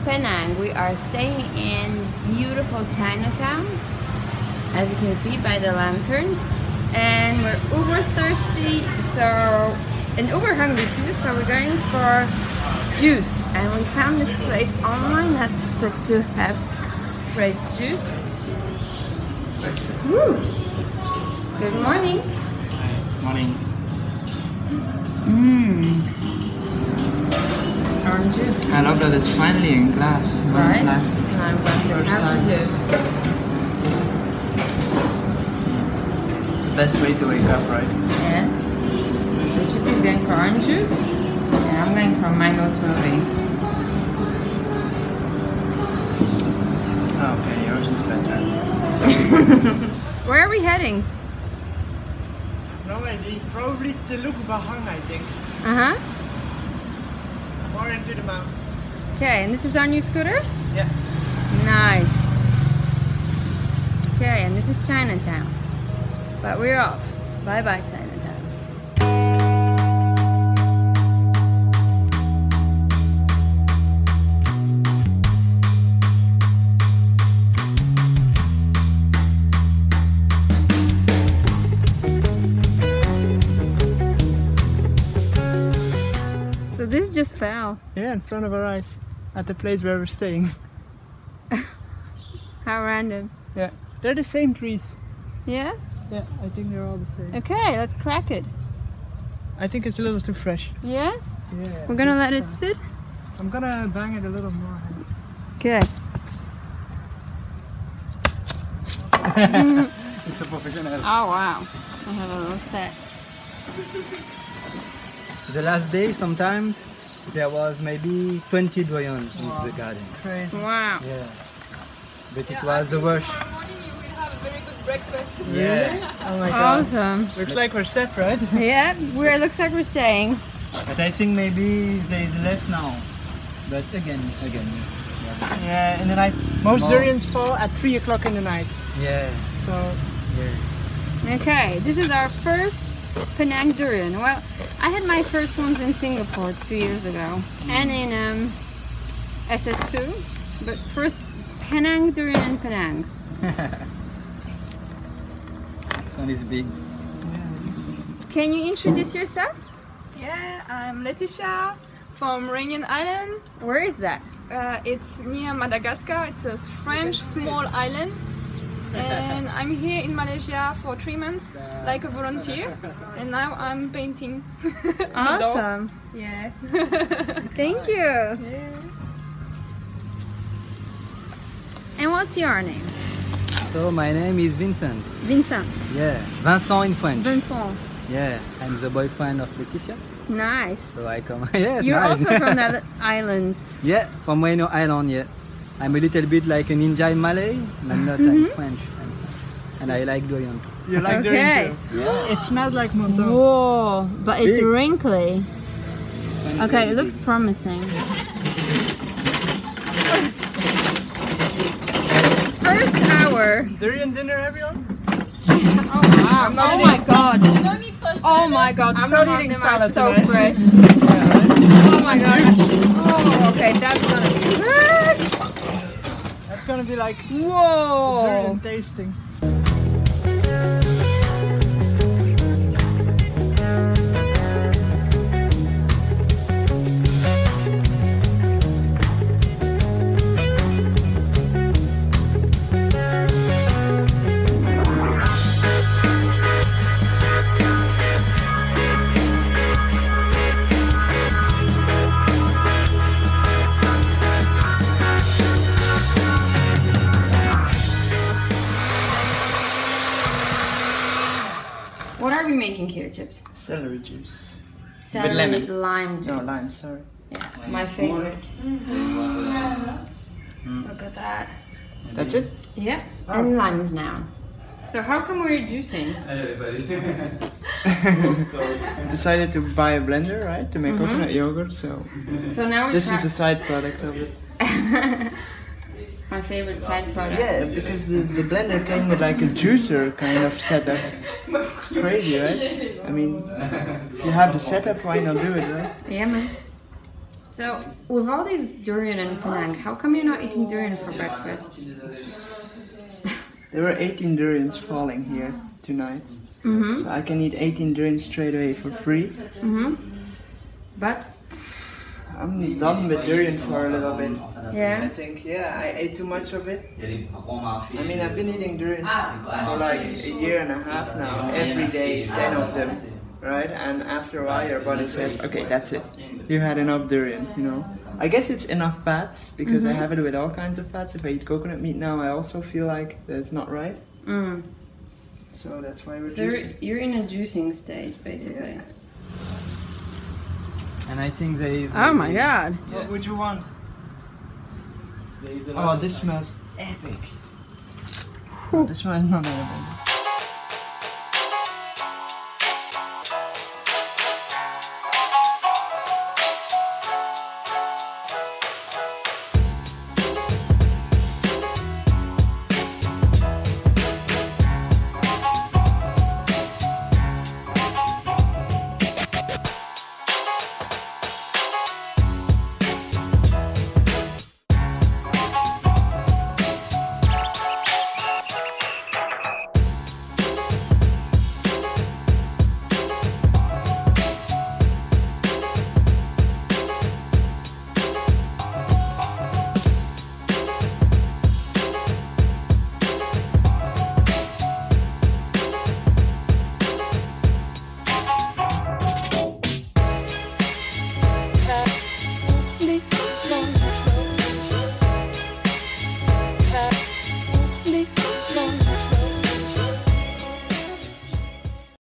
Penang. We are staying in beautiful Chinatown, as you can see by the lanterns, and we're uber thirsty, and uber hungry too, so we're going for juice, and we found this place online that said to have fresh juice. Woo. Good morning. Morning. Orange juice. I love that it's finally in glass, right? Plastic. First time. Juice. It's the best way to wake up, right? Yeah. So Chippy's going for orange juice, and I'm going for mango smoothie. Oh, okay, yours is better. Where are we heading? No idea. Probably to look Bahang, I think. Uh-huh. More into the mountains. Okay, and this is our new scooter? Yeah. Nice. Okay, and this is Chinatown. But we're off. Bye-bye, Chinatown. So this just fell. Yeah, in front of our eyes. At the place where we're staying. How random. Yeah. They're the same trees. Yeah? Yeah, I think they're all the same. Okay, let's crack it. I think it's a little too fresh. Yeah? Yeah. We're gonna let it sit? I'm gonna bang it a little more. Okay. It's a professional. Oh wow. I have a little set. The last day, sometimes there was maybe 20 Durian in the garden. Crazy. Wow. Yeah, but it was a rush. Tomorrow morning you will have a very good breakfast. Yeah, Oh my god. Awesome. Looks like we're set, right? Yeah, looks like we're staying. but I think maybe there is less now. But again. Yeah, in the night. Most More. durians fall at 3 o'clock in the night. Yeah, So, yeah. Okay, this is our first Penang durian. Well, I had my first ones in Singapore 2 years ago and in SS2, but first Penang durian in Penang. This one is big. Can you introduce yourself? Yeah, I'm Letitia from Reunion Island. Where is that? It's near Madagascar. It's a French small island. And I'm here in Malaysia for 3 months, like a volunteer. And now I'm painting. Awesome. Yeah. Thank you. Yeah. And what's your name? So my name is Vincent. Vincent. Yeah, Vincent in French. Vincent. Yeah, I'm the boyfriend of Laetitia. Nice. So I come. Yeah, You're nice. also from that island. Yeah, from Reunion Island. Yeah, I'm a little bit like a ninja in Malay, but not I'm French. And I like durian. you like Okay. durian too? Yeah. It smells like Monton. Whoa, but it's Big. wrinkly. This one is Okay, very it looks big. promising. First hour. Durian dinner, everyone? Oh wow. Oh my god. Oh my god. I'm Some not of eating them salad are so tonight. fresh. Yeah, right? Oh my god. Oh, okay, that's gonna be good. That's gonna be like Whoa. durian tasting. making here, Chips? Celery juice. Celery lemon. lime juice. No, lime, sorry. Yeah, my favorite. Look at that. That's it? Yeah, and limes now. So how come we're juicing? Decided to buy a blender, right? To make coconut yogurt, so now this is a side product of it. My favorite side product. Yeah, because the blender came with like a juicer kind of setup. It's crazy, right? I mean, if you have the setup, why not do it, right? Yeah, man. So, with all these durian in Penang, how come you're not eating durian for breakfast? There were 18 durians falling here tonight. So I can eat 18 durians straight away for free. But? I'm done with durian for a little bit. Yeah? I think, yeah, I ate too much of it. I mean, I've been eating durian for like a year and a half now. Every day, 10 of them. Right? And after a while your body says, okay, that's it. You had enough durian, you know. I guess it's enough fats, because I have it with all kinds of fats. If I eat coconut meat now, I also feel like that's not right. So that's why we're juicing. You're in a juicing stage, basically. Yeah. And I think there is... Oh my god. What would you want? Oh, this smells epic. This one is not epic.